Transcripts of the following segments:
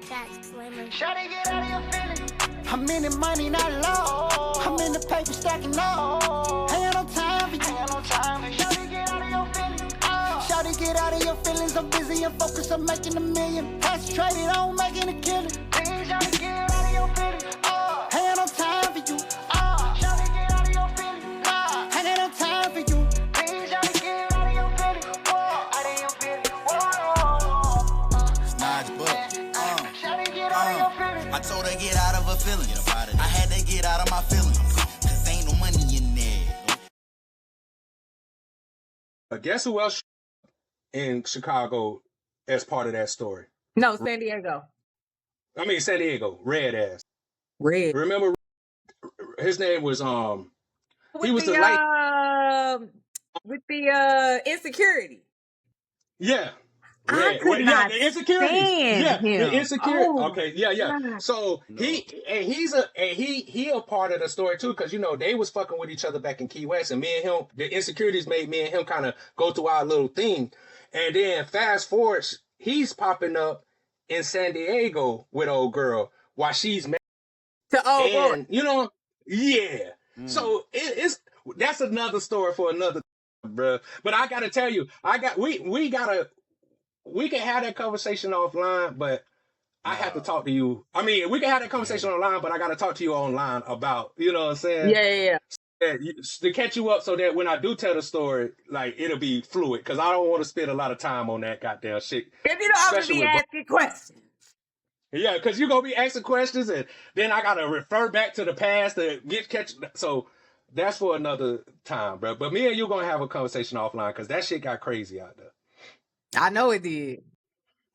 Shawty, get out of your feelings. I'm in the money, not low. I'm in the paper stacking low. Ain't no time for you. Shawty, get out of your feelings. Shawty, get out of your feelings. I'm busy and focused on making a million. Concentrated on making a killing. Please, shawty, get out of your feelings. Ain't no time for you. Shawty, get out of your feelings. Ain't no time for you. Please, shawty, get out of your feelings. Out of your feelings. Snodge book. Shawty, get out of your feelings. I told her get out of her feelings. I had to get out of my feelings. Cause ain't no money in there. Guess who else in Chicago as part of that story? No, San Diego. I mean, San Diego, Red ass. Red. Remember, his name was he was the light. with the insecurity. Yeah. I Red. could not the insecurities. stand Yeah, him. the insecurity. Oh, Okay, yeah. God. So he's a part of the story too, because you know they was fucking with each other back in Key West, and me and him, the insecurities made me and him kind of go through our little thing, and then fast forward, he's popping up in San Diego with old girl while she's married. And you know, yeah. So that's another story for another, bro. But I gotta tell you, we can have that conversation offline, but I have to talk to you. I mean, we can have that conversation online, but I gotta talk to you online about, you know what I'm saying? Yeah. To catch you up so that when I do tell the story, like it'll be fluid, because I don't want to spend a lot of time on that goddamn shit. If you know, I'm gonna be asking questions. Yeah, because you're going to be asking questions, and then I got to refer back to the past to catch. So that's for another time, bro. But me and you going to have a conversation offline, because that shit got crazy out there. I know it did.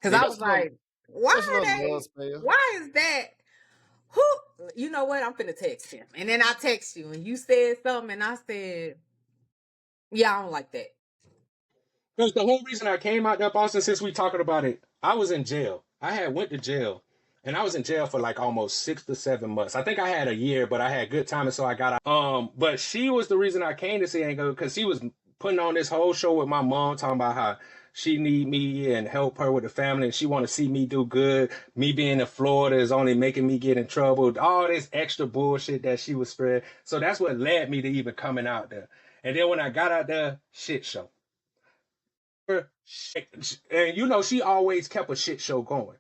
Because I was like, why is that? Who? You know what? I'm finna text him. And then I text you, and you said something, and I said, yeah, I don't like that. Because the whole reason I came out there, Boston, since we talking about it, I was in jail. I had went to jail, and I was in jail for like almost 6 to 7 months. I think I had a year, but I had good time, and so I got out. But she was the reason I came to San Diego, because she was putting on this whole show with my mom, talking about how she need me and help her with the family, and she want to see me do good. Me being in Florida is only making me get in trouble. All this extra bullshit that she was spreading. So that's what led me to even coming out there. And then when I got out there, shit show. And you know, she always kept a shit show going.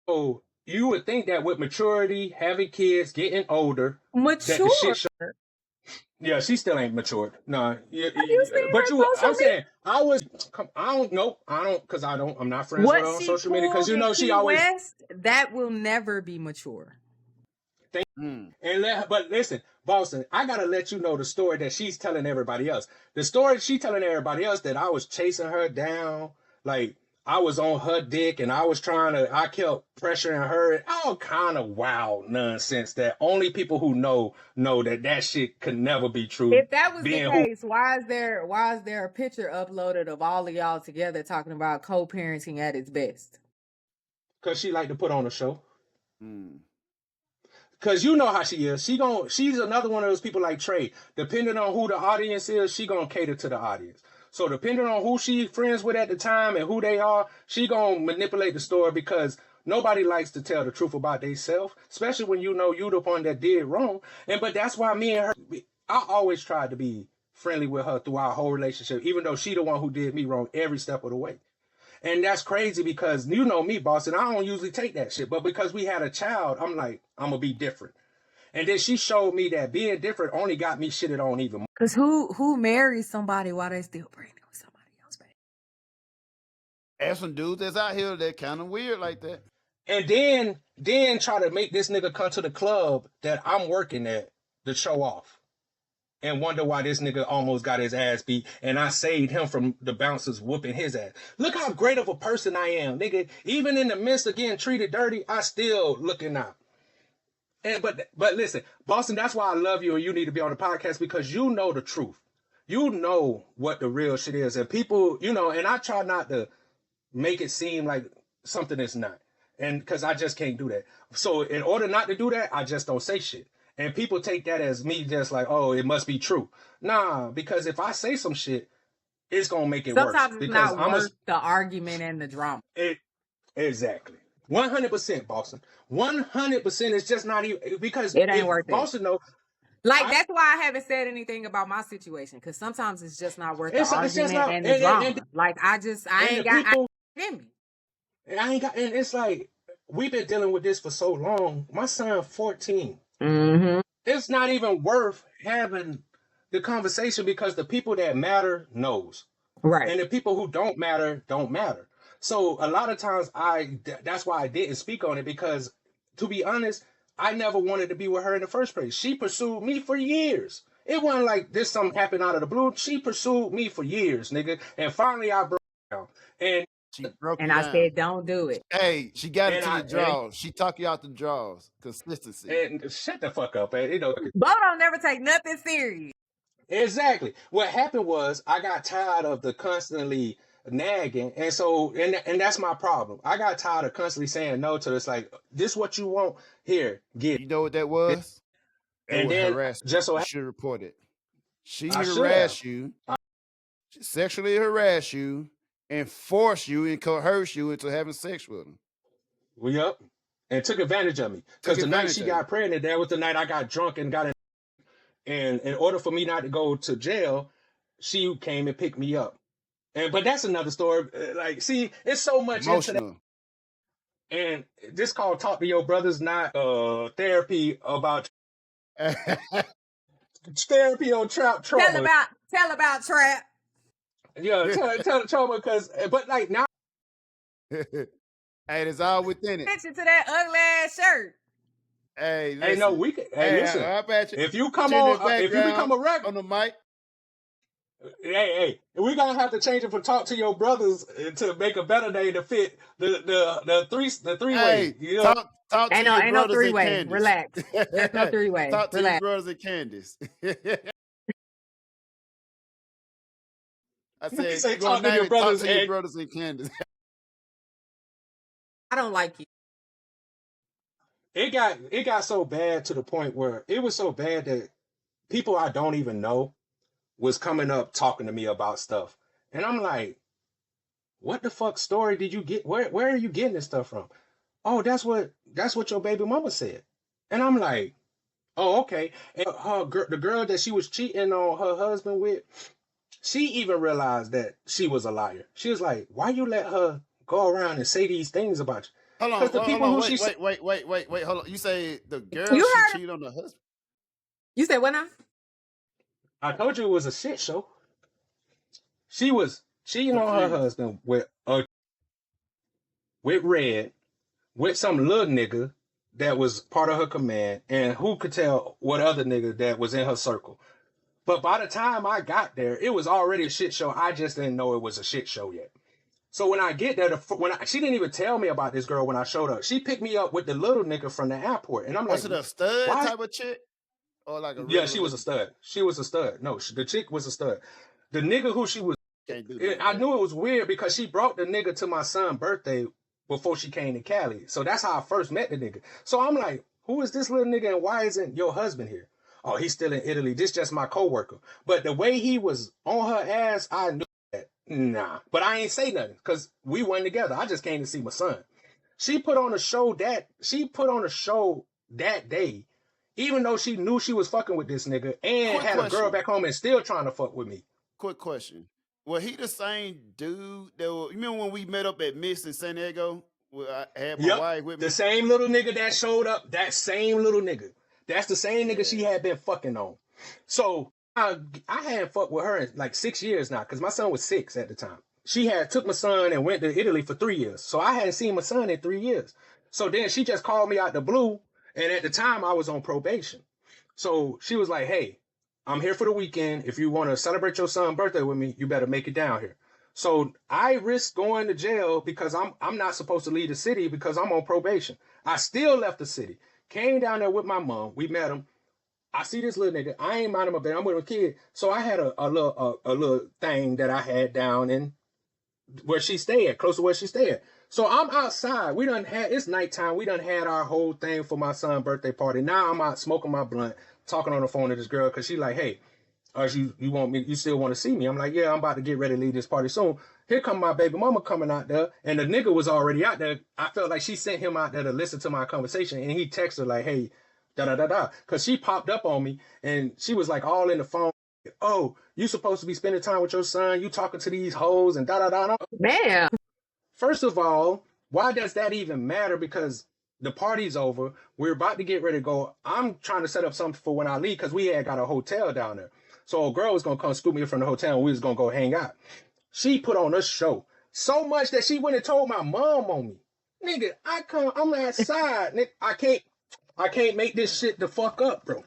So you would think that with maturity, having kids, getting older, Mature. that the shit show. Yeah, she still ain't matured. No, I'm saying I was. I don't know. Because I'm not friends with her on social media. Because you know she always. West, that will never be mature. But listen, Boston, I gotta let you know the story that she's telling everybody else. The story she's telling everybody else, that I was chasing her down, like I was on her dick, and I kept pressuring her, and all kind of wild nonsense that only people who know that shit could never be true. If that was the case, why is there a picture uploaded of all of y'all together talking about co-parenting at its best? Because she like to put on a show. Because you know how she is. She's another one of those people like Trey. Depending on who the audience is, she gonna cater to the audience. So depending on who she friends with at the time and who they are, she gonna manipulate the story, because nobody likes to tell the truth about themselves, especially when you know you the one that did wrong. But that's why me and her, I always tried to be friendly with her through our whole relationship, even though she the one who did me wrong every step of the way. And that's crazy, because you know me, Boston, I don't usually take that shit. But because we had a child, I'm like, I'm going to be different. And then she showed me that being different only got me shitted on even more. Because who marries somebody while they still pregnant with somebody else, baby? There's some dudes that's out here that kind of weird like that. And then try to make this nigga come to the club that I'm working at to show off. And wonder why this nigga almost got his ass beat, and I saved him from the bouncers whooping his ass. Look how great of a person I am, nigga. Even in the midst of getting treated dirty, I still looking out. And but listen, Boston, that's why I love you, and you need to be on the podcast, because you know the truth. You know what the real shit is. And people, you know, and I try not to make it seem like something it's not. And because I just can't do that. So in order not to do that, I just don't say shit. And people take that as me just like, oh, it must be true. Nah, because if I say some shit, it's going to make it worse. Sometimes it's not worth the argument and the drama. Exactly. 100%, Boston. 100% is just not even because it ain't worth Boston know. Like that's why I haven't said anything about my situation because sometimes it's just not worth the argument and the drama. Like I ain't got and it's like we've been dealing with this for so long. My son 14. Mm-hmm. It's not even worth having the conversation because the people that matter knows. Right. And the people who don't matter. So a lot of times that's why I didn't speak on it because to be honest, I never wanted to be with her in the first place. She pursued me for years. It wasn't like this something happened out of the blue. She pursued me for years, nigga. And finally I broke down. And she broke and I said, don't do it. Hey, she got it to the draws. She talk you out the draws. Consistency. And shut the fuck up, man. You know. Bo don't never take nothing serious. Exactly. What happened was I got tired of the constantly nagging, and so and that's my problem. I got tired of constantly saying no to this. Like, this what you want? Here, get it. You know what that was? And then just so you should report it. She harassed you, she sexually harassed you, and forced you and coerced you into having sex with him. Well, yep. And took advantage of me. Because the night she got pregnant, that was the night I got drunk and got in. And in order for me not to go to jail, she came and picked me up. But that's another story. Like, see, it's so much emotional. And this called Talk to Your Brothers, not therapy about therapy on trauma. Tell about trap. Yeah, tell the trauma but like now. Hey, it's all within it. Attention to that ugly ass shirt. Hey, listen. No, we can. Hey, listen. If you come on, if you become a regular on the mic. Hey, we're gonna have to change it from Talk to Your Brothers to make a better name to fit the three way. You know? Talk to your brothers no three way. Candace. Relax. There's no three way. Talk to your brothers and Candace. I said, talk to your brothers and Candace. I don't like you. It got so bad to the point where it was so bad that people I don't even know was coming up talking to me about stuff. And I'm like, what the fuck story did you get? Where are you getting this stuff from? Oh, that's what your baby mama said. And I'm like, oh, okay. And the girl that she was cheating on her husband with, she even realized that she was a liar. She was like, why you let her go around and say these things about you? Hold on, wait, hold on. You say the girl she cheated on the husband? You said what now? I told you it was a shit show. She was cheating on her husband with Red, with some little nigga that was part of her command, and who could tell what other nigga that was in her circle. But by the time I got there, it was already a shit show. I just didn't know it was a shit show yet. So when I get there, she didn't even tell me about this girl when I showed up. She picked me up with the little nigga from the airport, and I'm like, was it a stud type of chick, or like a she was a stud. She was a stud. No, the chick was a stud. The nigga who she was, I knew it was weird because she brought the nigga to my son's birthday before she came to Cali. So that's how I first met the nigga. So I'm like, who is this little nigga, and why isn't your husband here? Oh, he's still in Italy. This just my coworker. But the way he was on her ass, I knew. Nah, but I ain't say nothing because we went together. I just came to see my son. She put on a show that day, even though she knew she was fucking with this nigga and had a girl back home and still trying to fuck with me. Quick question. Was he the same dude that you remember when we met up at Miss in San Diego? I had my wife with me. The same little nigga that showed up, that same little nigga. That's the same nigga she had been fucking on. So I hadn't fucked with her in like 6 years now because my son was 6 at the time. She had took my son and went to Italy for 3 years. So I hadn't seen my son in 3 years. So then she just called me out the blue. And at the time I was on probation. So she was like, hey, I'm here for the weekend. If you want to celebrate your son's birthday with me, you better make it down here. So I risked going to jail because I'm not supposed to leave the city because I'm on probation. I still left the city. Came down there with my mom. We met him. I see this little nigga. I ain't minding my business. I'm with a kid. So I had a little thing that I had down in where she stayed, close to where she stayed. So I'm outside. It's nighttime. We done had our whole thing for my son's birthday party. Now I'm out smoking my blunt, talking on the phone to this girl because she like, hey, you still want to see me? I'm like, yeah, I'm about to get ready to leave this party soon. Here come my baby mama coming out there, and the nigga was already out there. I felt like she sent him out there to listen to my conversation, and he texted her like, hey, da-da-da-da. Because she popped up on me, and she was like all in the phone. Oh, you supposed to be spending time with your son. You talking to these hoes and da-da-da. Man. First of all, why does that even matter? Because the party's over. We're about to get ready to go. I'm trying to set up something for when I leave because we had got a hotel down there. So a girl was going to come scoop me from the hotel and we was going to go hang out. She put on a show so much that she went and told my mom on me. Nigga, I'm outside. Nigga, I can't make this shit the fuck up, bro.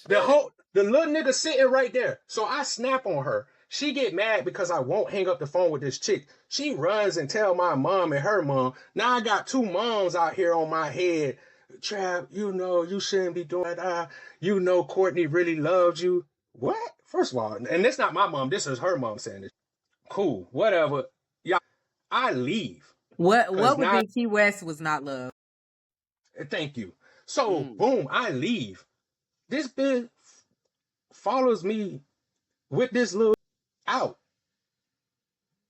The little nigga sitting right there. So I snap on her. She get mad because I won't hang up the phone with this chick. She runs and tell my mom and her mom. Now I got two moms out here on my head. Trap, you know, you shouldn't be doing that. You know Courtney really loves you. What? First of all, and this not my mom. This is her mom saying this. Cool, whatever. Yeah, I leave. What would be Key West was not love. Thank you. So, boom, I leave. This bitch follows me with this little out.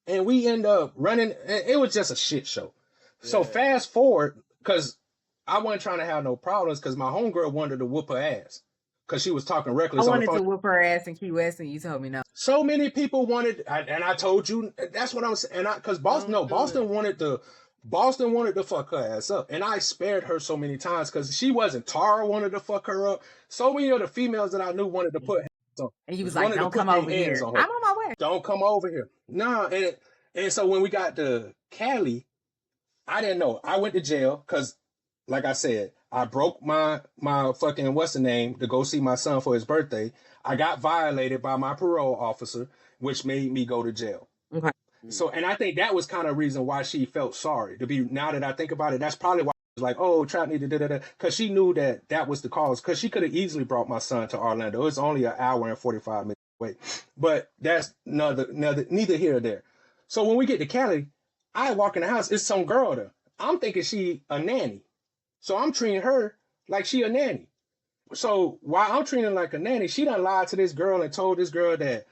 And we end up running. It was just a shit show. Yeah. So fast forward, because I wasn't trying to have no problems because my homegirl wanted to whoop her ass. Because she was talking reckless on the phone. I wanted to whoop her ass in Key West and you told me no. So many people wanted, and I told you, that's what I'm saying. Because Boston wanted to fuck her ass up. And I spared her so many times because she wasn't. Tara wanted to fuck her up. So many of the females that I knew wanted to put hands on. And he was like, don't come over here. I'm on my way. Don't come over here. No, and so when we got to Cali, I didn't know. I went to jail because, like I said, I broke my fucking what's the name to go see my son for his birthday. I got violated by my parole officer, which made me go to jail. Okay. So, and I think that was kind of reason why she felt sorry. Now that I think about it, that's probably why she was like, oh, Trap need to da-da-da. Because she knew that was the cause. Because she could have easily brought my son to Orlando. It's only an hour and 45 minutes away. But that's neither here or there. So when we get to Cali, I walk in the house, it's some girl there. I'm thinking she a nanny. So I'm treating her like she a nanny. So while I'm treating her like a nanny, she done lied to this girl and told this girl that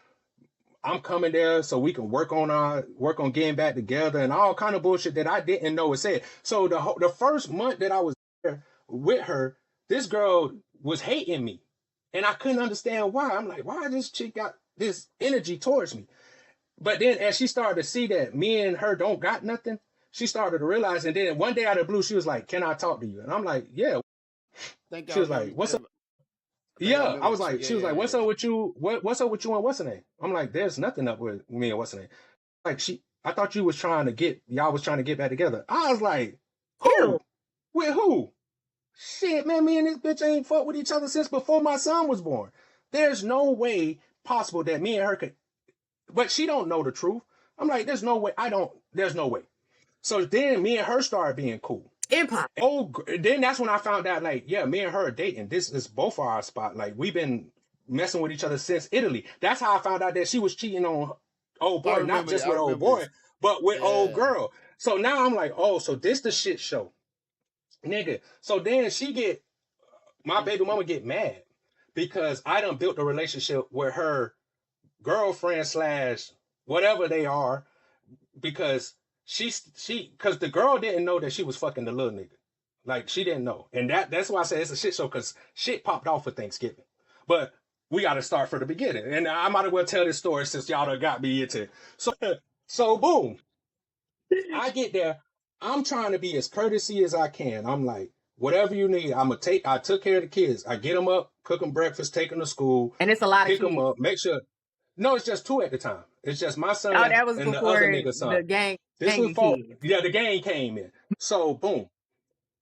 I'm coming there so we can work on getting back together and all kind of bullshit that I didn't know it said. So the first month that I was there with her, this girl was hating me. And I couldn't understand why. I'm like, why this chick got this energy towards me? But then as she started to see that me and her don't got nothing, she started to realize, and then one day out of the blue, she was like, can I talk to you? And I'm like, yeah. She was like, what's up? Yeah, I was like, she was like, what's up with you? What's up with you and what's her name? I'm like, there's nothing up with me and what's her name. Like, I thought y'all was trying to get back together. I was like, who? With who? Shit, man, me and this bitch ain't fought with each other since before my son was born. There's no way possible that me and her could, but she don't know the truth. I'm like, there's no way. There's no way. So then me and her started being cool. Empire. Oh, then that's when I found out, like, yeah, me and her are dating. This is both our spot. Like, we've been messing with each other since Italy. That's how I found out that she was cheating on old boy, not just with old boy, but with old girl. So now I'm like, oh, so this the shit show. Nigga. So then my baby mama get mad because I done built a relationship with her girlfriend / whatever they are, because because the girl didn't know that she was fucking the little nigga. Like, she didn't know. And that's why I say it's a shit show, because shit popped off for Thanksgiving. But we got to start from the beginning. And I might as well tell this story since y'all done got me into it. So boom. I get there. I'm trying to be as courtesy as I can. I'm like, whatever you need, I took care of the kids. I get them up, cook them breakfast, take them to school. And it's a lot of kids. Pick them up, make sure. No, it's just 2 at the time. It's just my son that was and the before other nigga's son. The gang. The gang came in. So boom.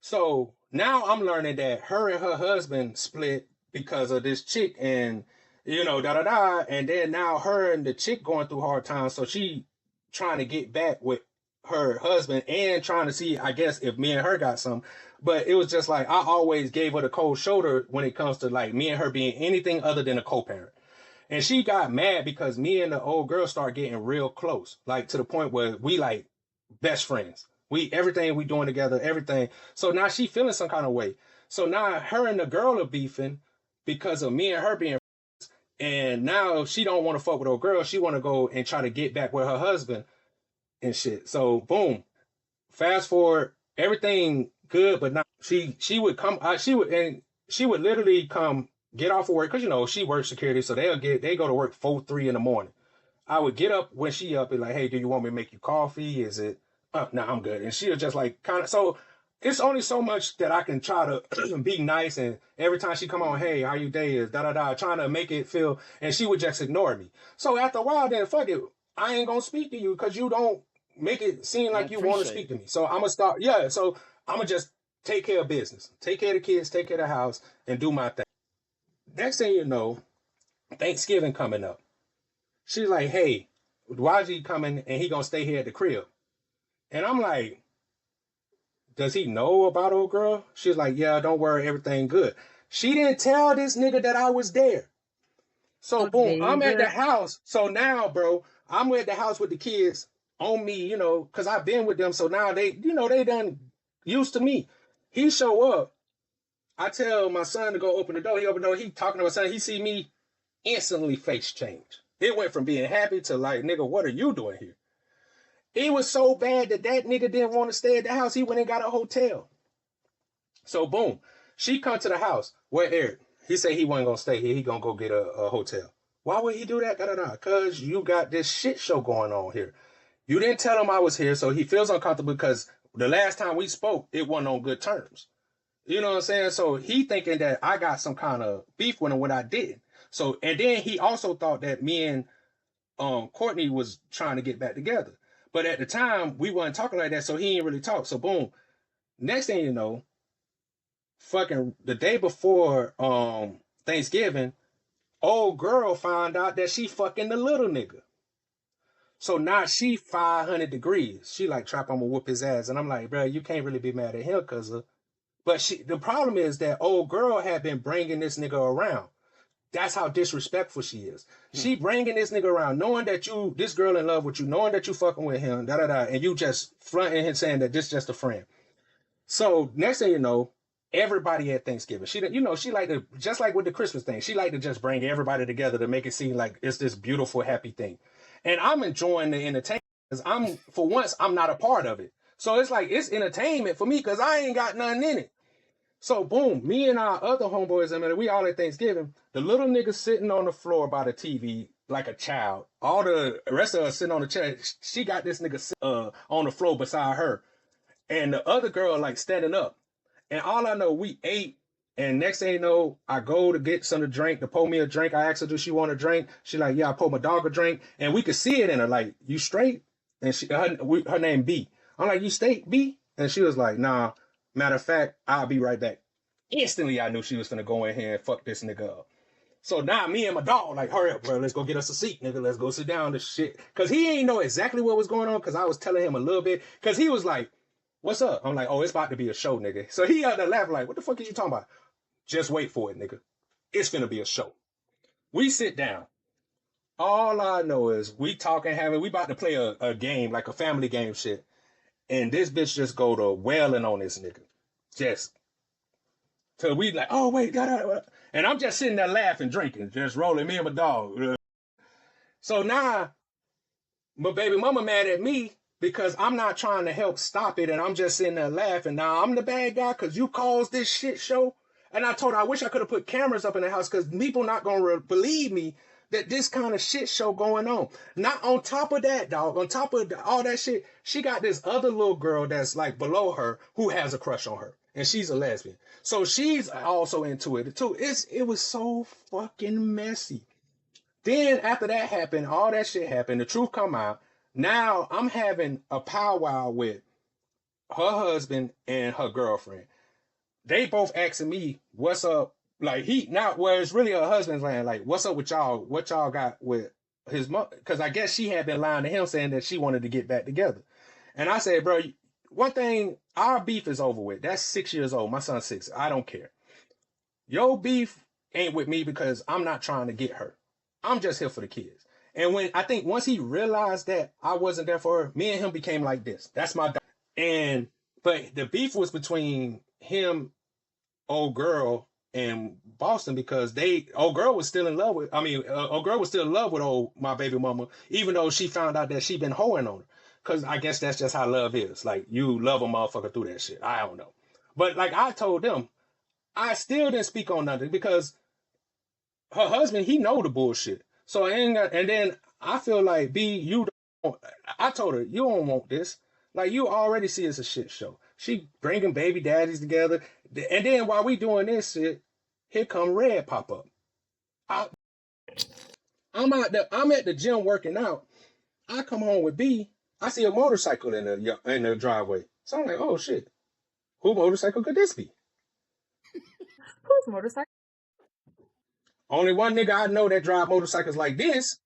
So now I'm learning that her and her husband split because of this chick, and and then now her and the chick going through hard times. So she trying to get back with her husband and trying to see, I guess, if me and her got some. But it was just like, I always gave her the cold shoulder when it comes to like me and her being anything other than a co-parent. And she got mad because me and the old girl started getting real close, like to the point where we like best friends. Everything we doing together, everything. So now she feeling some kind of way. So now her and the girl are beefing because of me and her being friends. And now she don't want to fuck with old girl. She want to go and try to get back with her husband and shit. So boom, fast forward, everything good, but not. She would come. She would literally come get off of work because she works security, so they go to work 4-3 in the morning. I would get up when she up and like, hey, do you want me to make you coffee? Is it? No, I'm good. And she'll just like kind of. So it's only so much that I can try to be nice. And every time she come on, hey, how you day is trying to make it feel. And she would just ignore me. So after a while, then fuck it, I ain't gonna speak to you because you don't make it seem like you want to speak to me. So I'm gonna start. Yeah. So I'm gonna just take care of business, take care of the kids, take care of the house, and do my thing. Next thing you know, Thanksgiving coming up. She's like, hey, YG coming and he gonna stay here at the crib. And I'm like, does he know about old girl? She's like, yeah, don't worry, everything good. She didn't tell this nigga that I was there. So boom, I'm at the house. So now, bro, I'm at the house with the kids on me, because I've been with them. So now they done used to me. He show up. I tell my son to go open the door. He open the door. He talking to my son. He see me, instantly face change. It went from being happy to like, nigga, what are you doing here? It was so bad that nigga didn't want to stay at the house. He went and got a hotel. So boom, she come to the house. Where Eric? He said he wasn't gonna stay here. He gonna go get a hotel. Why would he do that? Because you got this shit show going on here. You didn't tell him I was here, so he feels uncomfortable because the last time we spoke, it wasn't on good terms. You know what I'm saying? So he thinking that I got some kind of beef with him when I didn't. So, and then he also thought that me and Courtney was trying to get back together. But at the time, we weren't talking like that, so he didn't really talk. So boom, next thing you know, fucking the day before Thanksgiving, old girl found out that she fucking the little nigga. So now she 500 degrees. She like, Trap, I'm gonna whoop his ass. And I'm like, bro, you can't really be mad at him because of... But the problem is that old girl had been bringing this nigga around. That's how disrespectful she is. She bringing this nigga around, knowing that this girl in love with you, knowing that you fucking with him, and you just fronting and saying that this just a friend. So next thing you know, everybody at Thanksgiving, she like to, just like with the Christmas thing, she like to just bring everybody together to make it seem like it's this beautiful, happy thing. And I'm enjoying the entertainment because for once, I'm not a part of it. So it's like, it's entertainment for me because I ain't got nothing in it. So boom, me and our other homeboys, we all at Thanksgiving. The little nigga sitting on the floor by the TV like a child. All the rest of us sitting on the chair. She got this nigga on the floor beside her. And the other girl like standing up. And all I know, we ate. And next thing you know, I go to get some to drink, to pour me a drink. I asked her, do she want a drink? She like, yeah, I pour my dog a drink. And we could see it in her, like, you straight? And her name B. I'm like, you straight, B? And she was like, nah. Matter of fact, I'll be right back. Instantly, I knew she was going to go in here and fuck this nigga up. So now me and my dog, like, hurry up, bro. Let's go get us a seat, nigga. Let's go sit down this shit. Because he ain't know exactly what was going on because I was telling him a little bit. Because he was like, what's up? I'm like, oh, it's about to be a show, nigga. So he out there laughing like, what the fuck are you talking about? Just wait for it, nigga. It's finna be a show. We sit down. All I know is we talking, we about to play a game, like a family game shit. And this bitch just go to wailing on this nigga. Just. So we like, oh, wait, and I'm just sitting there laughing, drinking, just rolling, me and my dog. So now, my baby mama mad at me because I'm not trying to help stop it, and I'm just sitting there laughing. Now, I'm the bad guy because you caused this shit show. And I told her, I wish I could have put cameras up in the house because people not going to believe me that this kind of shit show going on. Not on top of that, dog, on top of all that shit, she got this other little girl that's like below her who has a crush on her. And she's a lesbian. So she's also into it too. It was so fucking messy. Then after that happened, all that shit happened, the truth come out. Now I'm having a powwow with her husband and her girlfriend. They both asking me, what's up? Like it's really her husband's land. Like, what's up with y'all? What y'all got with his mom? Because I guess she had been lying to him saying that she wanted to get back together. And I said, bro, one thing, our beef is over with. That's 6 years old. My son's 6. I don't care. Your beef ain't with me because I'm not trying to get her. I'm just here for the kids. And once he realized that I wasn't there for her, me and him became like this. That's my dog. But the beef was between him, old girl, and Boston because old girl was still in love with my baby mama, even though she found out that she been hoeing on her. because I guess that's just how love is. Like, you love a motherfucker through that shit. I don't know. But like I told them, I still didn't speak on nothing because her husband, he know the bullshit. So and then I feel like I told her, you don't want this. Like, you already see it's a shit show. She bringing baby daddies together. And then while we doing this shit, here come Red pop up. I'm at the gym working out. I come home with B. I see a motorcycle in the driveway. So I'm like, oh shit. Who motorcycle could this be? Whose motorcycle? Only one nigga I know that drive motorcycles like this.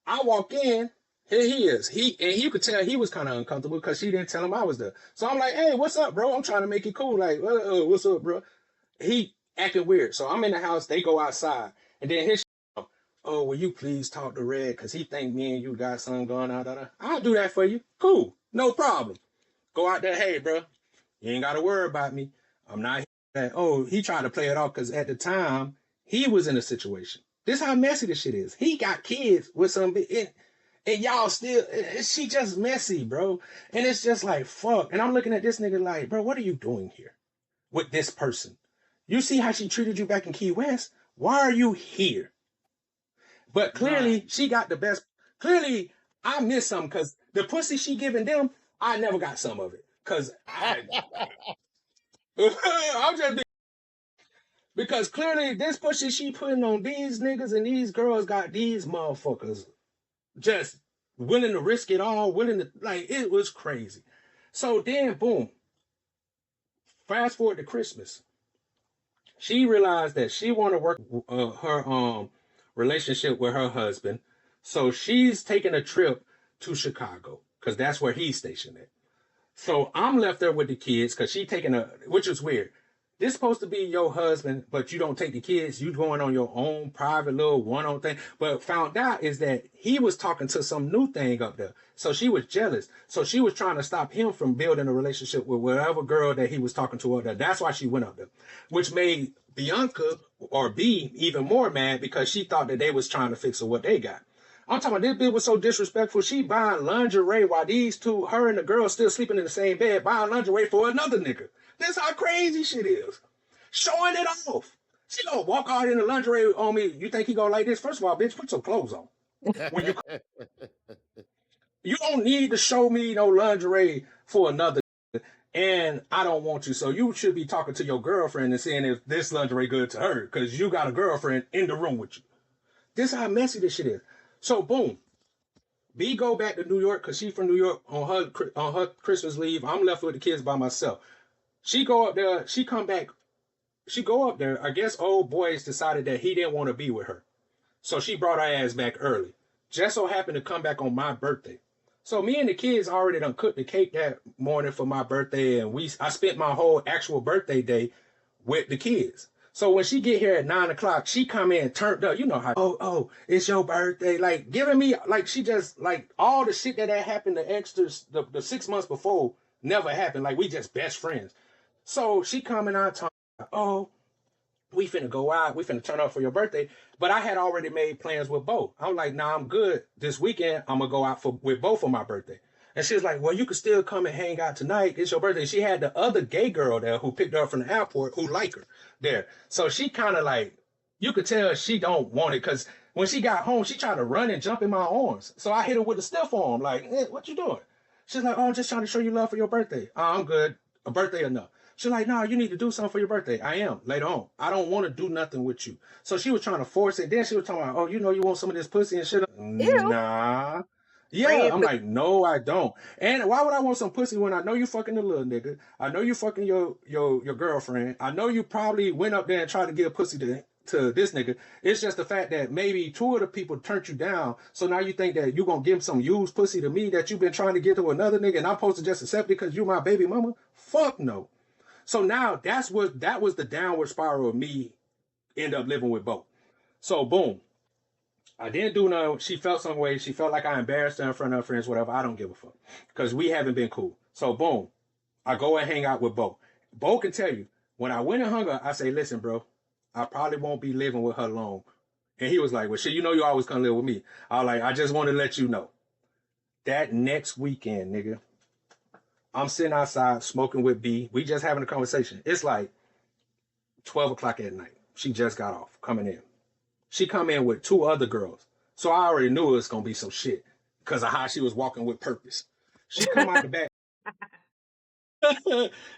I walk in, here he is. You could tell he was kind of uncomfortable because she didn't tell him I was there. So I'm like, hey, what's up, bro? I'm trying to make it cool. Like, what's up, bro? He acting weird. So I'm in the house. They go outside. And then his oh, will you please talk to Red? Because he think me and you got something going on. I'll do that for you. Cool. No problem. Go out there. Hey, bro, you ain't got to worry about me. I'm not here. Oh, he tried to play it off because at the time, he was in a situation. This how messy this shit is. He got kids with some... And y'all still... She just messy, bro. And it's just like, fuck. And I'm looking at this nigga like, bro, what are you doing here with this person? You see how she treated you back in Key West? Why are you here? But clearly, she got the best. Clearly, I missed something because the pussy she giving them, I never got some of it. Because I'm just... Because clearly, this pussy she putting on these niggas and these girls got these motherfuckers just willing to risk it all, like, it was crazy. So then, boom. Fast forward to Christmas. She realized that she want to work her relationship with her husband. So she's taking a trip to Chicago because that's where he's stationed at. So I'm left there with the kids because she taking which is weird. This supposed to be your husband, but you don't take the kids. You going on your own private little one-on thing. But found out is that he was talking to some new thing up there. So she was jealous. So she was trying to stop him from building a relationship with whatever girl that he was talking to up there. That's why she went up there, which made Bianca or B even more mad because she thought that they was trying to fix what they got. I'm talking about this bitch was so disrespectful. She buying lingerie while these two, her and the girl still sleeping in the same bed, buying lingerie for another nigga. This how crazy shit is. Showing it off. She gonna walk out in the lingerie on me. You think he gonna like this? First of all, bitch, put some clothes on. You don't need to show me no lingerie for another. And I don't want you. So you should be talking to your girlfriend and seeing if this lingerie good to her. Because you got a girlfriend in the room with you. This how messy this shit is. So boom. B go back to New York because she from New York on her Christmas leave. I'm left with the kids by myself. She go up there. She come back. She go up there. I guess old boys decided that he didn't want to be with her. So she brought her ass back early. Just so happened to come back on my birthday. So me and the kids already done cooked the cake that morning for my birthday. And I spent my whole actual birthday day with the kids. So when she get here at 9 o'clock, she come in turned up. You know how, oh, it's your birthday. Like giving me, like she just, like all the shit that happened, the extras, the 6 months before never happened. Like we just best friends. So she coming out talking, oh, we finna go out. We finna turn up for your birthday. But I had already made plans with Bo. I'm like, nah, I'm good. This weekend, I'm gonna go out with Bo for my birthday. And she was like, well, you can still come and hang out tonight. It's your birthday. She had the other gay girl there who picked her up from the airport who liked her there. So she kind of like, you could tell she don't want it because when she got home, she tried to run and jump in my arms. So I hit her with a stiff arm like, hey, what you doing? She's like, oh, I'm just trying to show you love for your birthday. Oh, I'm good. A birthday enough. She's like, no, you need to do something for your birthday. I am later on. I don't want to do nothing with you. So she was trying to force it. Then she was talking about, oh, you know, you want some of this pussy and shit. Ew. Nah. Yeah, I'm like, no, I don't. And why would I want some pussy when I know you fucking the little nigga? I know you fucking your girlfriend. I know you probably went up there and tried to give pussy to this nigga. It's just the fact that maybe two of the people turned you down. So now you think that you're going to give some used pussy to me that you've been trying to get to another nigga and I'm supposed to just accept it because you my baby mama? Fuck no. So now that was the downward spiral of me end up living with Bo. So boom. I didn't do nothing. She felt some way. She felt like I embarrassed her in front of her friends, whatever. I don't give a fuck. Because we haven't been cool. So boom. I go and hang out with Bo. Bo can tell you, when I went and hung her, I say, listen, bro, I probably won't be living with her long. And he was like, well, shit, you know you always gonna live with me. I was like, I just want to let you know. That next weekend, nigga, I'm sitting outside smoking with B. We just having a conversation. It's like 12 o'clock at night. She just got off coming in. She come in with 2 other girls. So I already knew it was going to be some shit because of how she was walking with purpose. She come out the back.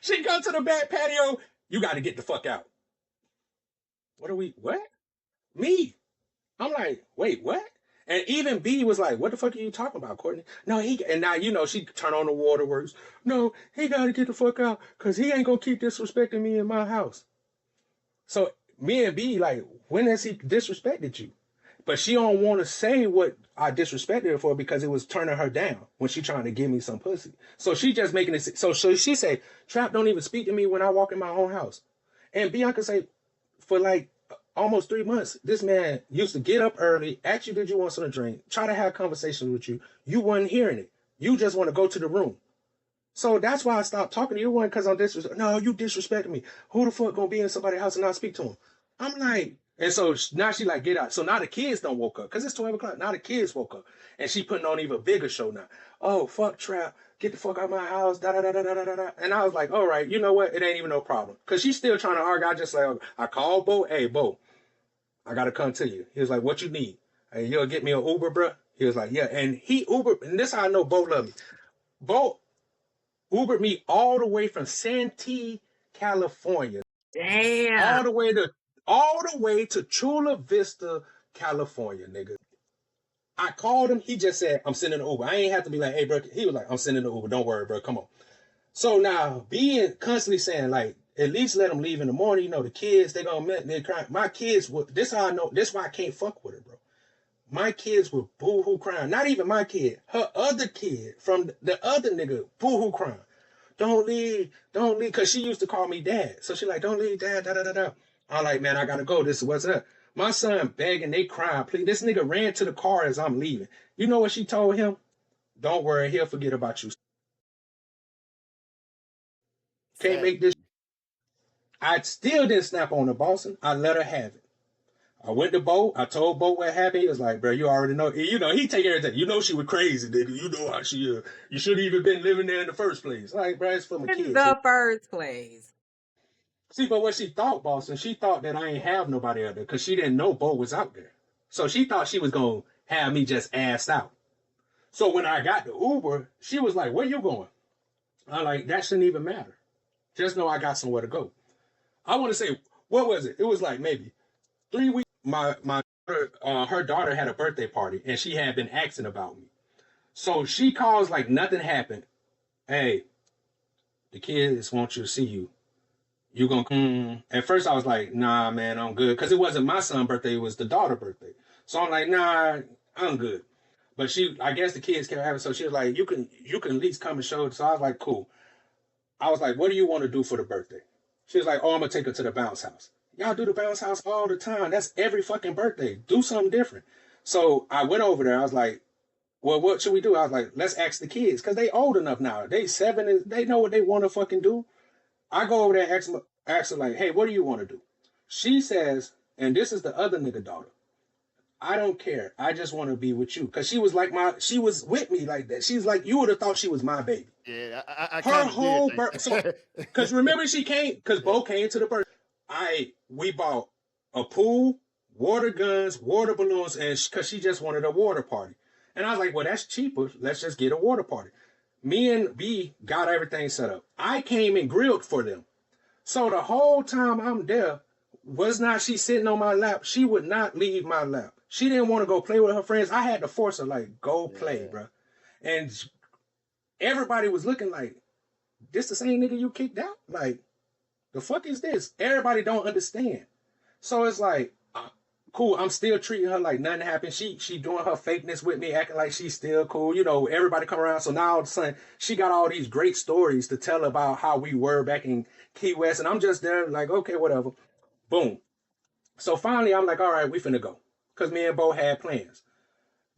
She come to the back patio. You got to get the fuck out. What? Me. I'm like, wait, what? And even B was like, what the fuck are you talking about, Courtney? No, and now, you know, she turned on the waterworks. No, he got to get the fuck out because he ain't going to keep disrespecting me in my house. So me and B, like, when has he disrespected you? But she don't want to say what I disrespected her for because it was turning her down when she trying to give me some pussy. So she just making it. So she say, Trap don't even speak to me when I walk in my own house. And Bianca say, for like almost 3 months, this man used to get up early, ask you, did you want something to drink, try to have conversations with you. You wasn't hearing it. You just want to go to the room. So that's why I stopped talking to you. One, because I'm disrespecting. No, you disrespecting me. Who the fuck gonna be in somebody's house and not speak to him? I'm like, and so now she like, get out. So now the kids don't woke up because it's 12 o'clock. Now the kids woke up and she putting on even bigger show now. Oh, fuck Trap. Get the fuck out of my house. Da, da, da, da, da, da, da. And I was like, all right, you know what? It ain't even no problem. Because she's still trying to argue. I just like, I called Bo. Hey, Bo, I got to come to you. He was like, what you need? Hey, you'll get me an Uber, bro? He was like, yeah. And he Ubered, and this is how I know Bo love me. Bo Ubered me all the way from Santee, California. Damn. All the way to Chula Vista, California, nigga. I called him. He just said, I'm sending an Uber. I ain't have to be like, hey, bro. He was like, I'm sending an Uber. Don't worry, bro. Come on. So now, being constantly saying, like, at least let them leave in the morning. You know, the kids, they cry. My kids, this how I know. This why I can't fuck with her, bro. My kids were boo-hoo crying. Not even my kid. Her other kid from the other nigga, boo-hoo crying. Don't leave. Because she used to call me dad. So she like, don't leave, dad, da-da-da-da. I'm like, man, I got to go. This is what's up. My son begging, they crying. Please. This nigga ran to the car as I'm leaving. You know what she told him? Don't worry. He'll forget about you. Can't make this. I still didn't snap on her, Boston. I let her have it. I went to Bo. I told Bo what happened. He was like, bro, you already know. You know, he take everything. You know she was crazy, nigga. You know how she you should have even been living there in the first place. Like, bro, it's for my kids. The first place. See, but what she thought, Boston, she thought that I ain't have nobody out there because she didn't know Bo was out there. So she thought she was going to have me just assed out. So when I got the Uber, she was like, where you going? I'm like, that shouldn't even matter. Just know I got somewhere to go. I want to say, what was it? It was like maybe 3 weeks. My daughter, her daughter had a birthday party, and she had been asking about me. So she calls like nothing happened. Hey, the kids want you to see you. You gonna come? At first I was like, nah, man, I'm good. Because it wasn't my son's birthday, it was the daughter's birthday. So I'm like, nah, I'm good. But I guess the kids kept having, so she was like, you can at least come and show it. So I was like, cool. I was like, what do you want to do for the birthday? She was like, oh, I'm going to take her to the bounce house. Y'all do the bounce house all the time. That's every fucking birthday. Do something different. So I went over there. I was like, well, what should we do? I was like, let's ask the kids. Because they old enough now. They 7. They know what they want to fucking do. I go over there and ask her like, hey, what do you want to do? She says, and this is the other nigga daughter, I don't care. I just want to be with you. Because she was like she was with me like that. She's like, you would have thought she was my baby. Yeah, I her whole birthday. Because remember she came, because Bo came to the birthday. We bought a pool, water guns, water balloons, and because she just wanted a water party. And I was like, well, that's cheaper. Let's just get a water party. Me and B got everything set up. I came and grilled for them. So the whole time I'm there, was not she sitting on my lap? She would not leave my lap. She didn't want to go play with her friends. I had to force her, like, go play, bro. And everybody was looking like, this the same nigga you kicked out? Like, the fuck is this? Everybody don't understand. So it's like, cool, I'm still treating her like nothing happened. She doing her fakeness with me, acting like she's still cool. You know, everybody come around. So now all of a sudden, she got all these great stories to tell about how we were back in Key West. And I'm just there like, okay, whatever. Boom. So finally, I'm like, all right, we finna go. Because me and Bo had plans.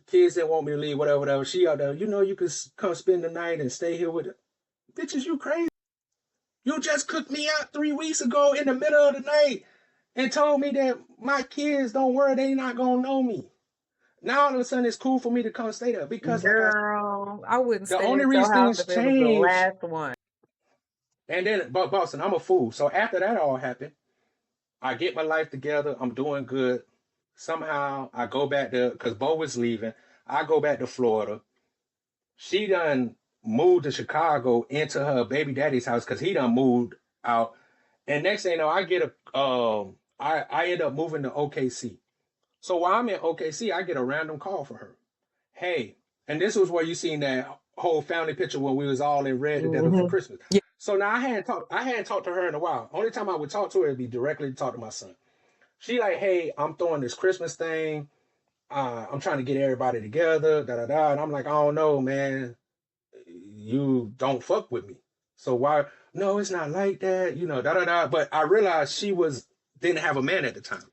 Kids didn't want me to leave, whatever. She out there, you know, you could come spend the night and stay here with her. Bitches, you crazy? You just cooked me out 3 weeks ago in the middle of the night and told me that my kids, don't worry, they not going to know me. Now all of a sudden it's cool for me to come stay there because girl, No, I wouldn't The stay only at your reason house things if it was the change, last one. and then, but Boston, I'm a fool. So after that all happened, I get my life together. I'm doing good. Somehow I go back to, because Bo was leaving. I go back to Florida. She done moved to Chicago into her baby daddy's house because he done moved out. And next thing you know, I get I end up moving to OKC. So while I'm in OKC, I get a random call from her. Hey, and this was where you seen that whole family picture when we was all in red together for Christmas. Yeah. So now I hadn't talked to her in a while. Only time I would talk to her would be directly to talk to my son. She like, hey, I'm throwing this Christmas thing. I'm trying to get everybody together, da-da-da. And I'm like, I don't know, man. You don't fuck with me. So why? No, it's not like that, da-da-da. But I realized she didn't have a man at the time.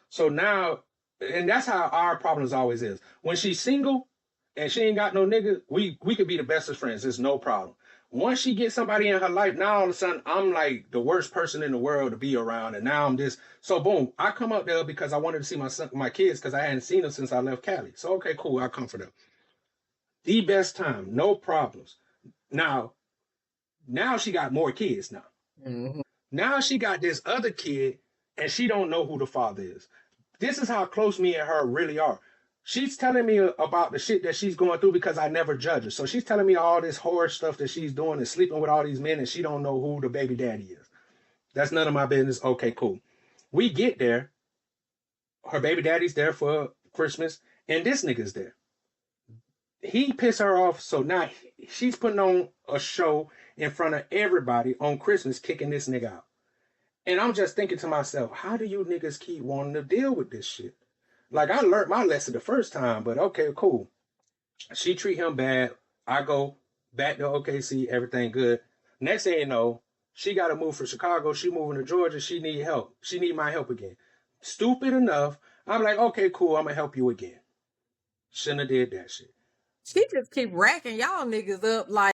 So now, and that's how our problems always is. When she's single and she ain't got no nigga, we could be the best of friends. There's no problem. Once she gets somebody in her life, now all of a sudden I'm like the worst person in the world to be around, and now I'm just so boom. I come up there because I wanted to see my kids because I hadn't seen them since I left Cali. So okay, cool, I'll come for them. The best time, no problems. Now she got more kids now. Mm-hmm. Now she got this other kid, and she don't know who the father is. This is how close me and her really are. She's telling me about the shit that she's going through because I never judge her. So she's telling me all this horror stuff that she's doing and sleeping with all these men, and she don't know who the baby daddy is. That's none of my business. Okay, cool. We get there. Her baby daddy's there for Christmas, and this nigga's there. He pissed her off, so now she's putting on a show in front of everybody on Christmas, kicking this nigga out. And I'm just thinking to myself, how do you niggas keep wanting to deal with this shit? Like, I learned my lesson the first time, but okay, cool. She treat him bad. I go back to OKC, everything good. Next thing you know, she got to move from Chicago. She moving to Georgia. She need help. She need my help again. Stupid enough. I'm like, okay, cool. I'm going to help you again. Shouldn't have did that shit. She just keep racking y'all niggas up like.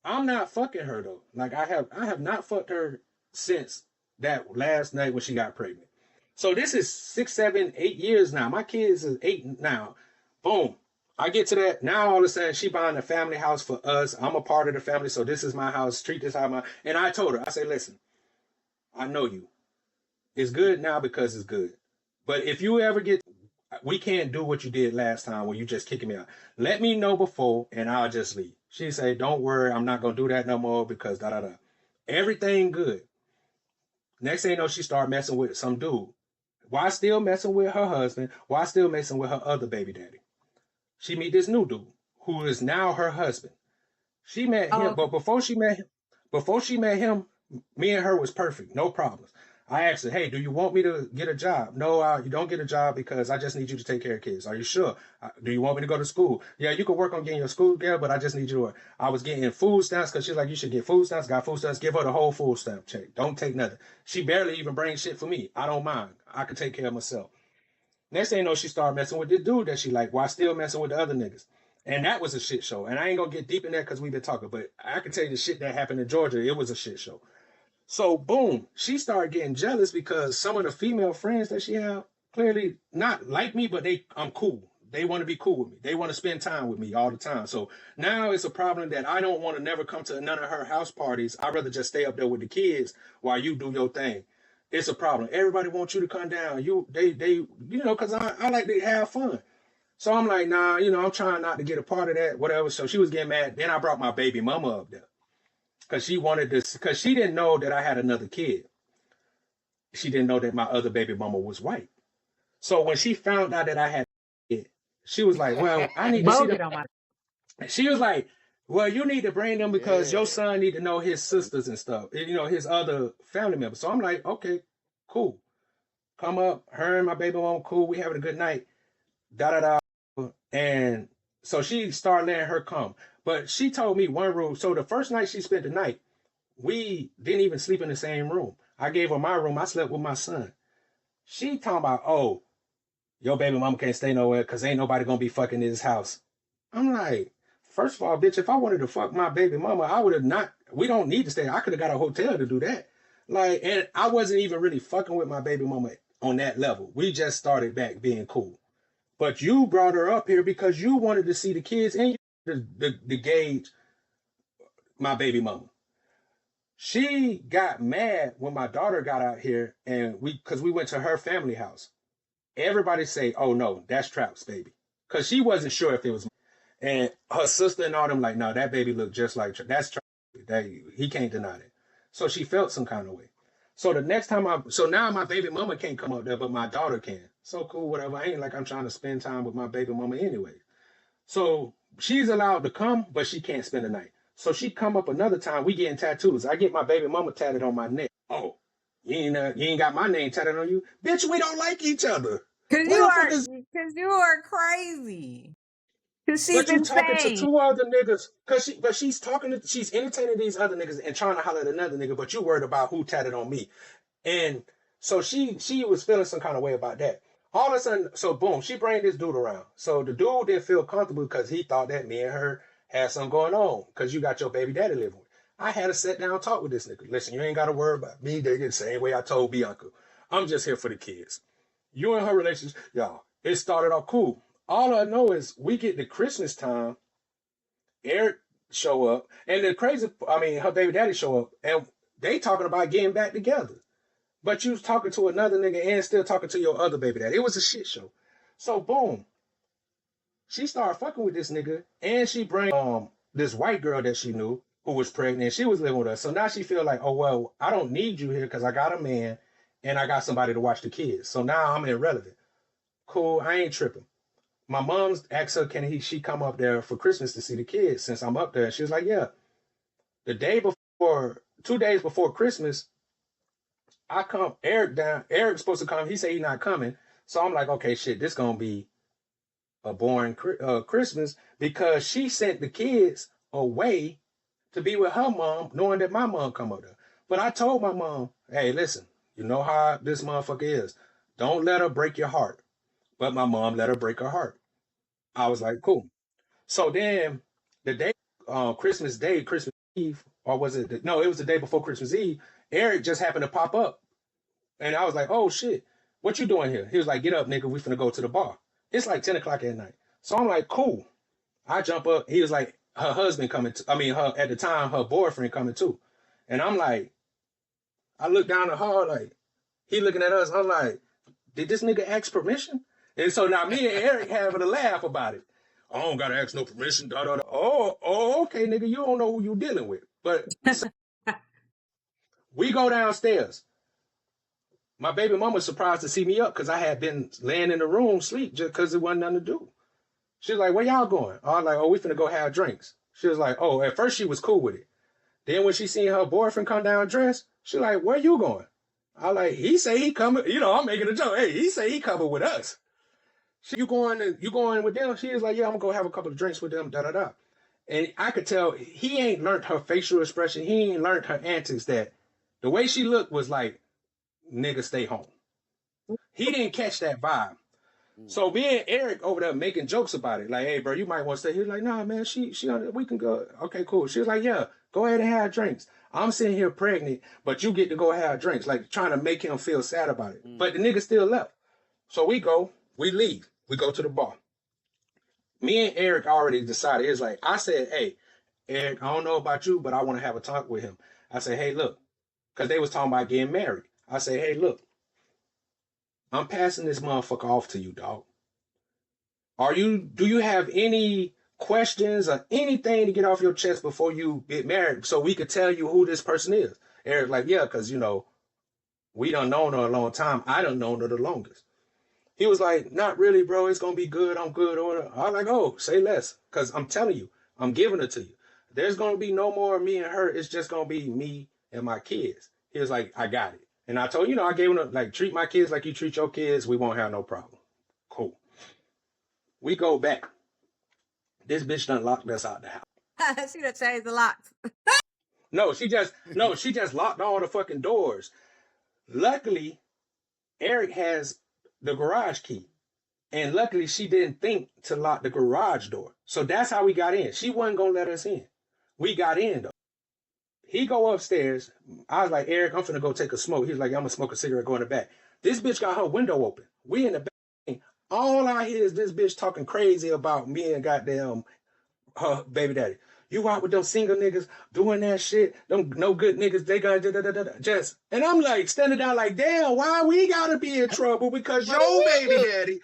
I'm not fucking her though. Like I have not fucked her since that last night when she got pregnant. So this is 6, 7, 8 years now. My kids is 8 now. Boom. I get to that. Now all of a sudden she buying a family house for us. I'm a part of the family, so this is my house. Treat this how and I told her, I say, listen, I know you. It's good now because it's good. But if you ever we can't do what you did last time when you just kicking me out. Let me know before and I'll just leave. She say, don't worry, I'm not going to do that no more because da-da-da. Everything good. Next thing you know, she start messing with some dude. Why still messing with her husband? Why still messing with her other baby daddy? She meet this new dude who is now her husband. She met him, but before she met him, me and her was perfect, no problems. I asked her, hey, do you want me to get a job? No, you don't get a job because I just need you to take care of kids. Are you sure? Do you want me to go to school? Yeah, you can work on getting your school together, but I just need you to work. I was getting food stamps because she's like, you should get food stamps. Got food stamps. Give her the whole food stamp check. Don't take nothing. She barely even brings shit for me. I don't mind. I can take care of myself. Next thing you know, she started messing with this dude that she liked while still messing with the other niggas. And that was a shit show. And I ain't going to get deep in that because we've been talking, but I can tell you the shit that happened in Georgia. It was a shit show. So boom, she started getting jealous because some of the female friends that she have clearly not like me, but I'm cool. They want to be cool with me. They want to spend time with me all the time. So now it's a problem that I don't want to never come to none of her house parties. I'd rather just stay up there with the kids while you do your thing. It's a problem. Everybody wants you to come down. Because I like to have fun. So I'm like, nah, I'm trying not to get a part of that, whatever. So she was getting mad. Then I brought my baby mama up there. Because she wanted this, because she didn't know that I had another kid. She didn't know that my other baby mama was white. So when she found out that I had a kid, she was like, well, I need to see them. She was like, well, you need to bring them because your son need to know his sisters and stuff, his other family members. So I'm like, okay, cool. Come up, her and my baby mama, cool. We having a good night. Da-da-da. And so she started letting her come. But she told me one room. So the first night she spent the night, we didn't even sleep in the same room. I gave her my room. I slept with my son. She talking about, oh, your baby mama can't stay nowhere because ain't nobody going to be fucking in this house. I'm like, first of all, bitch, if I wanted to fuck my baby mama, I would have not. We don't need to stay. I could have got a hotel to do that. And I wasn't even really fucking with my baby mama on that level. We just started back being cool. But you brought her up here because you wanted to see the kids and the gauge my baby mama. She got mad when my daughter got out here and because we went to her family house. Everybody say, oh no, that's Trap's baby. Because she wasn't sure if it was. And her sister and all them like, no, that baby looked just like that's Trap. He can't deny it. So she felt some kind of way. So the next time so now my baby mama can't come up there, but my daughter can. So cool, whatever. I ain't like I'm trying to spend time with my baby mama anyway. So she's allowed to come, but she can't spend the night. So she come up another time, we getting tattoos. I get my baby mama tatted on my neck. Oh, you ain't got my name tatted on you? Bitch, we don't like each other. Cause you are crazy. Cause she's But you talking to two other niggas, she's entertaining these other niggas and trying to holler at another nigga, but you worried about who tatted on me. And so she was feeling some kind of way about that. All of a sudden, so boom, she bring this dude around. So the dude didn't feel comfortable because he thought that me and her had something going on because you got your baby daddy living with. I had to sit down and talk with this nigga. Listen, you ain't got to worry about me. They get the same way I told Bianca. I'm just here for the kids. You and her relationship, y'all, it started off cool. All I know is we get to Christmas time, Eric show up, and her baby daddy show up, and they talking about getting back together. But you was talking to another nigga and still talking to your other baby daddy. It was a shit show. So boom, she started fucking with this nigga, and she bring this white girl that she knew who was pregnant, and she was living with us. So now she feel like, oh well, I don't need you here because I got a man and I got somebody to watch the kids. So now I'm irrelevant. Cool, I ain't tripping. My mom's asked her, she come up there for Christmas to see the kids since I'm up there? She was like, yeah. The day before, 2 days before Christmas, I come, Eric's supposed to come. He said he's not coming. So I'm like, okay, shit, this going to be a boring Christmas because she sent the kids away to be with her mom, knowing that my mom come up there. But I told my mom, hey, listen, you know how this motherfucker is. Don't let her break your heart. But my mom let her break her heart. I was like, cool. So then the day, Christmas Day, Christmas Eve, or was it? No, it was the day before Christmas Eve. Eric just happened to pop up. And I was like, oh shit, what you doing here? He was like, get up, nigga, we finna go to the bar. It's like 10 o'clock at night. So I'm like, cool. I jump up. He was like, her husband coming, at the time, her boyfriend coming too. And I'm like, I look down at her like, he looking at us. I'm like, did this nigga ask permission? And so now me and Eric having a laugh about it. I don't gotta ask no permission. Da, da, da. Oh, okay, nigga, you don't know who you dealing with. But we go downstairs. My baby mama was surprised to see me up because I had been laying in the room sleep just because there wasn't nothing to do. She was like, where y'all going? I was like, oh, we finna go have drinks. She was like, oh, at first she was cool with it. Then when she seen her boyfriend come down dressed, she like, where you going? I like, he say he coming, I'm making a joke. Hey, he say he coming with us. You going with them? She was like, yeah, I'm gonna go have a couple of drinks with them, da-da-da. And I could tell he ain't learned her facial expression. He ain't learned her antics that the way she looked was like, nigga, stay home. He didn't catch that vibe. So me and Eric over there making jokes about it. Like, hey, bro, you might want to stay. He was like, nah, man, we can go. Okay, cool. She was like, yeah, go ahead and have drinks. I'm sitting here pregnant, but you get to go have drinks. Like, trying to make him feel sad about it. But the nigga still left. So we leave. We go to the bar. Me and Eric already decided. It's like, I said, hey, Eric, I don't know about you, but I want to have a talk with him. I said, hey, look, because they was talking about getting married. I said, hey, look, I'm passing this motherfucker off to you, dog. Do you have any questions or anything to get off your chest before you get married so we could tell you who this person is? Eric like, yeah, because, we done known her a long time. I done known her the longest. He was like, not really, bro. It's going to be good. I'm good. I was like, oh, say less. Because I'm telling you, I'm giving it to you. There's going to be no more me and her. It's just going to be me and my kids. He was like, I got it. And I told I gave him like, treat my kids like you treat your kids. We won't have no problem. Cool. We go back. This bitch done locked us out the house. She done changed the locks. No, she just locked all the fucking doors. Luckily, Eric has the garage key. And luckily, she didn't think to lock the garage door. So that's how we got in. She wasn't going to let us in. We got in, though. He go upstairs. I was like, Eric, I'm finna go take a smoke. He was like, I'm going to smoke a cigarette, go in the back. This bitch got her window open. We in the back. All I hear is this bitch talking crazy about me and goddamn her baby daddy. You out with them single niggas doing that shit. Them no good niggas, they got just. And I'm like standing down like, damn, why we gotta be in trouble? Because your baby daddy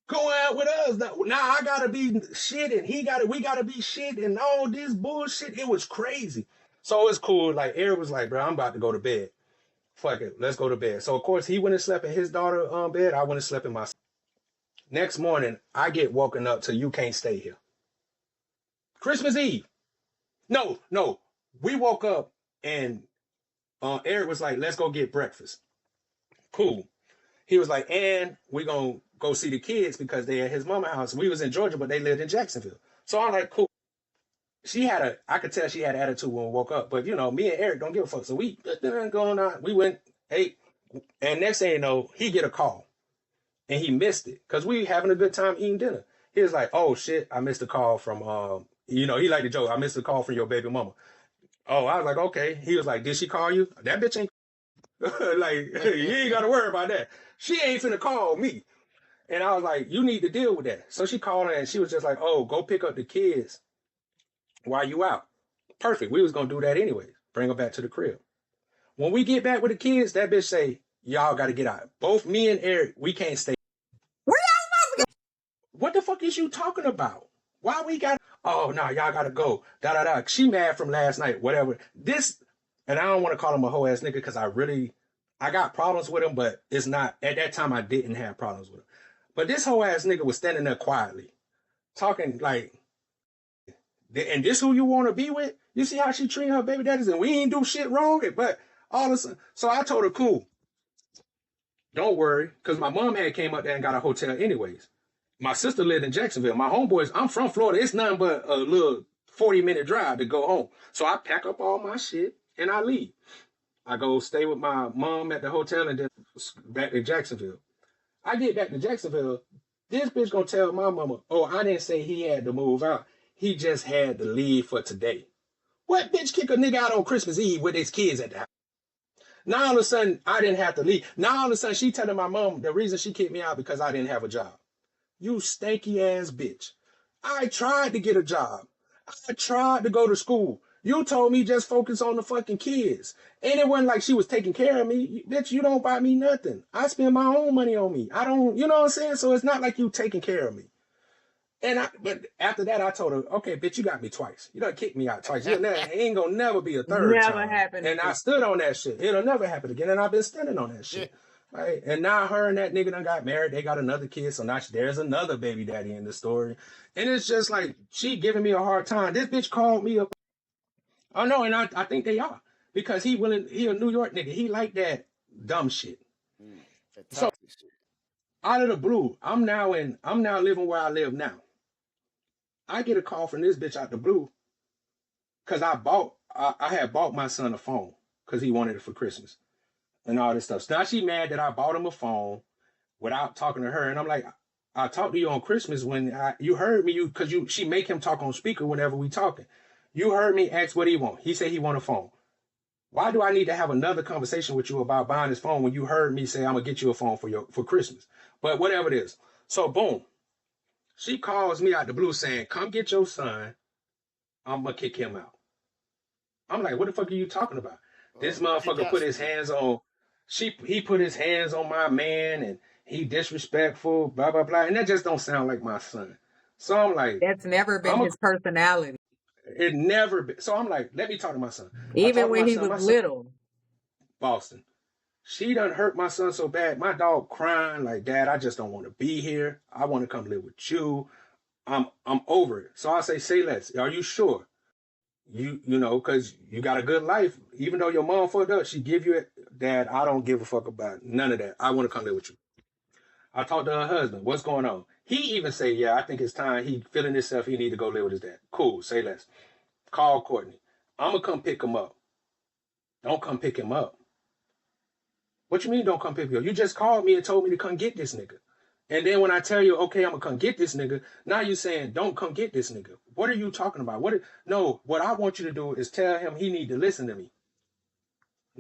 go out with us. Now I gotta be shit and we gotta be shit and all this bullshit. It was crazy. So it's cool. Like Eric was like, bro, I'm about to go to bed. Fuck it, let's go to bed. So of course he went and slept in his daughter's bed. I went and slept in my. Next morning, I get woken up to you can't stay here. Christmas Eve. No. We woke up and Eric was like, let's go get breakfast. Cool. He was like, and we gonna go see the kids because they at his mama's house. We was in Georgia, but they lived in Jacksonville. So I'm like, cool. I could tell she had attitude when we woke up, but me and Eric don't give a fuck. So we going on. We went, ate, and next thing you know, he get a call. And he missed it because we having a good time eating dinner. He was like, oh shit, I missed a call from, he liked the joke. I missed a call from your baby mama. Oh, I was like, okay. He was like, did she call you? That bitch ain't like, you ain't got to worry about that. She ain't finna call me. And I was like, you need to deal with that. So she called her and she was just like, oh, go pick up the kids while you out. Perfect. We was going to do that anyways. Bring her back to the crib. When we get back with the kids, that bitch say, y'all got to get out. Both me and Eric, we can't stay. What the fuck is you talking about? Why we got? Oh no, y'all gotta go. She mad from last night. Whatever. This, and I don't want to call him a whole ass nigga because I got problems with him, but it's not. At that time, I didn't have problems with him. But this whole ass nigga was standing there quietly, talking like, and this who you want to be with? You see how she treat her baby daddies, and we ain't do shit wrong. But all of a sudden, so I told her, cool. Don't worry, because my mom had came up there and got a hotel anyways. My sister lived in Jacksonville. My homeboys, I'm from Florida. It's nothing but a little 40-minute drive to go home. So I pack up all my shit and I leave. I go stay with my mom at the hotel and then back to Jacksonville. I get back to Jacksonville. This bitch gonna tell my mama, oh, I didn't say he had to move out. He just had to leave for today. What bitch kick a nigga out on Christmas Eve with his kids at the house? Now all of a sudden, I didn't have to leave. Now all of a sudden, she telling my mom the reason she kicked me out because I didn't have a job. You stanky ass bitch. I tried to get a job. I tried to go to school. You told me just focus on the fucking kids. And it wasn't like she was taking care of me. Bitch, you don't buy me nothing. I spend my own money on me. I don't, you know what I'm saying? So it's not like you taking care of me. But after that, I told her, okay, bitch, you got me twice. You done kicked me out twice. It ain't gonna never be a third time. Never happen. And I stood on that shit. It'll never happen again. And I've been standing on that shit. Right? And now her and that nigga done got married. They got another kid. So now there's another baby daddy in the story. And it's just like, she giving me a hard time. This bitch called me up. Oh no, and I think they are. Because he a New York nigga. He like that dumb shit. So out of the blue, I'm now living where I live now. I get a call from this bitch out the blue. Cause I had bought my son a phone. Cause he wanted it for Christmas. And all this stuff. So now she mad that I bought him a phone without talking to her. And I'm like, I talked to you on Christmas when you heard me, because she make him talk on speaker whenever we talking. You heard me ask what he want. He said he want a phone. Why do I need to have another conversation with you about buying this phone when you heard me say I'm gonna get you a phone for Christmas? But whatever it is. So boom. She calls me out the blue saying, come get your son. I'm gonna kick him out. I'm like, what the fuck are you talking about? This motherfucker put his hands on. He put his hands on my man and he disrespectful, blah, blah, blah. And that just don't sound like my son. So I'm like. That's never been his personality. It never been. So I'm like, let me talk to my son. Even when he was little. Boston. She done hurt my son so bad. My dog crying like, Dad, I just don't want to be here. I want to come live with you. I'm over it. So I say less. Are you sure? You know, because you got a good life. Even though your mom fucked up, she give you it. Dad, I don't give a fuck about none of that. I want to come live with you. I talked to her husband. What's going on? He even say, yeah, I think it's time. He feeling himself. He need to go live with his dad. Cool. Say less. Call Courtney. I'm going to come pick him up. Don't come pick him up. What you mean don't come pick me up? You just called me and told me to come get this nigga. And then when I tell you, okay, I'm going to come get this nigga, now you're saying, don't come get this nigga. What are you talking about? No, what I want you to do is tell him he need to listen to me.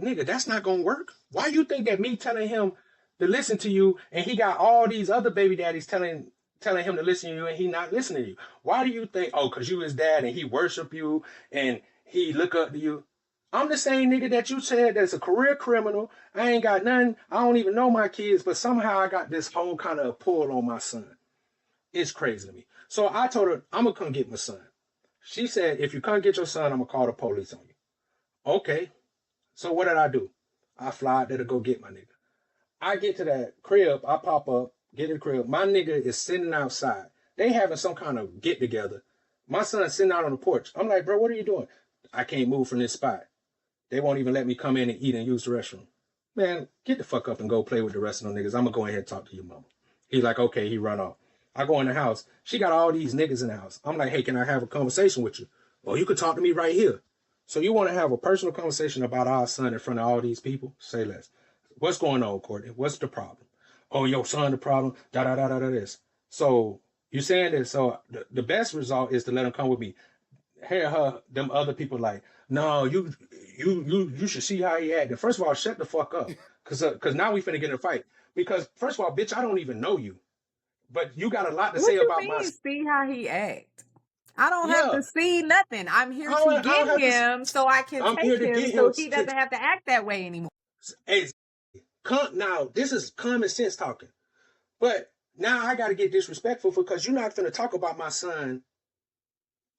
Nigga, that's not going to work. Why you think that me telling him to listen to you, and he got all these other baby daddies telling him to listen to you, and he not listening to you. Why do you think, oh, because you his dad and he worship you and he look up to you? I'm the same nigga that you said that's a career criminal. I ain't got nothing. I don't even know my kids, but somehow I got this whole kind of pull on my son. It's crazy to me. So I told her, I'm going to come get my son. She said, if you come get your son, I'm going to call the police on you. Okay. So what did I do? I fly out there to go get my nigga. I get to that crib. I pop up, get to the crib. My nigga is sitting outside. They having some kind of get together. My son's sitting out on the porch. I'm like, bro, what are you doing? I can't move from this spot. They won't even let me come in and eat and use the restroom. Man, get the fuck up and go play with the rest of them niggas. I'm going to go ahead and talk to your mama. He's like, okay, he run off. I go in the house. She got all these niggas in the house. I'm like, hey, can I have a conversation with you? Well, you could talk to me right here. So you want to have a personal conversation about our son in front of all these people? Say less. What's going on, Courtney? What's the problem? Oh, your son the problem? This. So you saying this. So the best result is to let him come with me. Hear her, them other people like, no, you should see how he acted. First of all, shut the fuck up. Cause now we finna get in a fight. Because first of all, bitch, I don't even know you. But you got a lot to say about my... see how he act? I don't have to see nothing. I'm here to get him so I can take him so he doesn't have to act that way anymore. Now, this is common sense talking. But now I got to get disrespectful because you're not finna talk about my son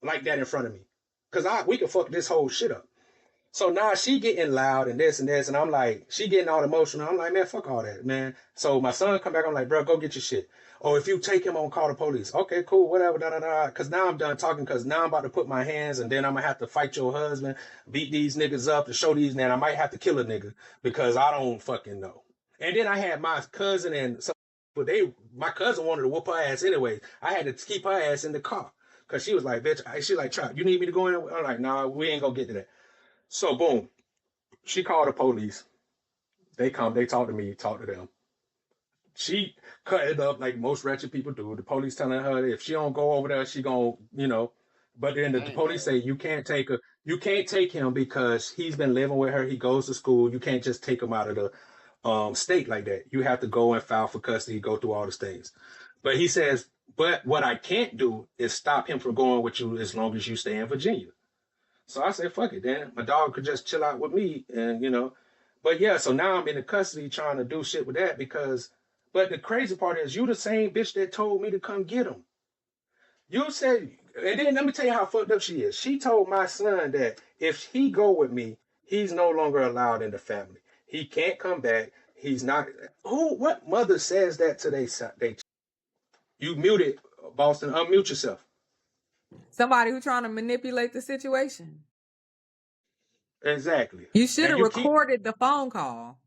like that in front of me. Because we can fuck this whole shit up. So now she getting loud and this, and I'm like, she getting all emotional. I'm like, man, fuck all that, man. So my son come back, I'm like, bro, go get your shit. Oh, if you take him, I'm gonna call the police. Okay, cool, whatever, Because now I'm done talking, because now I'm about to put my hands, and then I'm gonna have to fight your husband, beat these niggas up to show these, man, I might have to kill a nigga because I don't fucking know. And then I had my cousin and some, but my cousin wanted to whoop her ass anyway. I had to keep her ass in the car because she was like, bitch, she like, Trap, you need me to go in? I'm like, nah, we ain't gonna get to that. So boom, she called the police. They come, they talk to me, talk to them. She cut it up like most wretched people do. The police telling her if she don't go over there, she gonna, but then the police say you can't take her, you can't take him because he's been living with her. He goes to school. You can't just take him out of the state like that. You have to go and file for custody, go through all the things. But he says, but what I can't do is stop him from going with you as long as you stay in Virginia. So I said, fuck it, then. My dog could just chill out with me and, But yeah, so now I'm in the custody trying to do shit with that but the crazy part is you the same bitch that told me to come get him. You said, and then let me tell you how fucked up she is. She told my son that if he go with me, he's no longer allowed in the family. He can't come back. He's not. What mother says that to they? You muted, Boston. Unmute yourself. Somebody who's trying to manipulate the situation. Exactly. You should have recorded the phone call.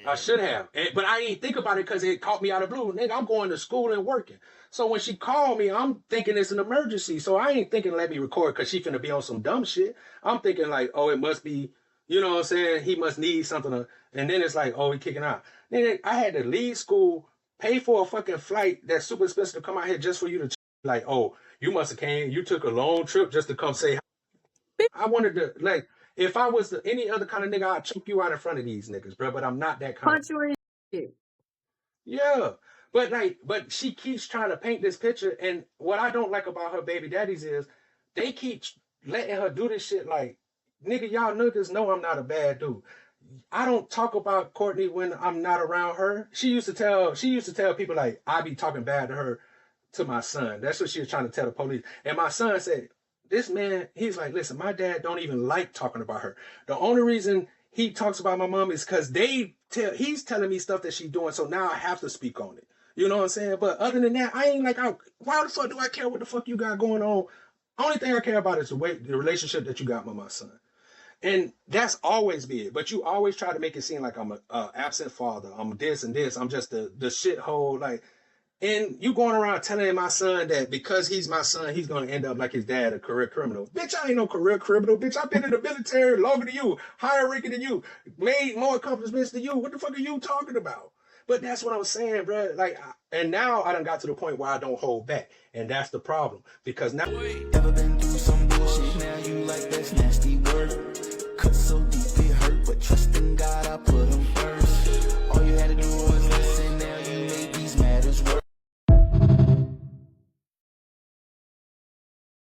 I should have. But I didn't think about it because it caught me out of blue. Nigga, I'm going to school and working. So when she called me, I'm thinking it's an emergency. So I ain't thinking let me record because she finna be on some dumb shit. I'm thinking like, oh, it must be, you know what I'm saying? He must need something. And then it's like, oh, he kicking out. Nigga, I had to leave school, pay for a fucking flight that's super expensive to come out here just for you to like, oh, you must have came. You took a long trip just to come say hi. I wanted to, like, if I was any other kind of nigga, I'd choke you out in front of these niggas, bro. But I'm not that kind. Punch you in. Yeah. But she keeps trying to paint this picture. And what I don't like about her baby daddies is they keep letting her do this shit like, nigga, y'all niggas know I'm not a bad dude. I don't talk about Courtney when I'm not around her. She used to tell people like, I be talking bad to her to my son. That's what she was trying to tell the police. And my son said, this man, he's like, listen, my dad don't even like talking about her. The only reason he talks about my mom is because he's telling me stuff that she's doing, so now I have to speak on it. You know what I'm saying? But other than that, I ain't like, why the fuck do I care what the fuck you got going on? Only thing I care about is the relationship that you got with my son. And that's always been it. But you always try to make it seem like I'm a absent father. I'm this and this. I'm just the shithole, like. And you going around telling my son that because he's my son, he's going to end up like his dad, a career criminal. Bitch, I ain't no career criminal. Bitch, I've been in the military longer than you, higher ranking than you, made more accomplishments than you. What the fuck are you talking about? But that's what I'm saying, bro. Like, and now I done got to the point where I don't hold back. And that's the problem. Because now... Ever been through some bullshit, now you like that's nasty.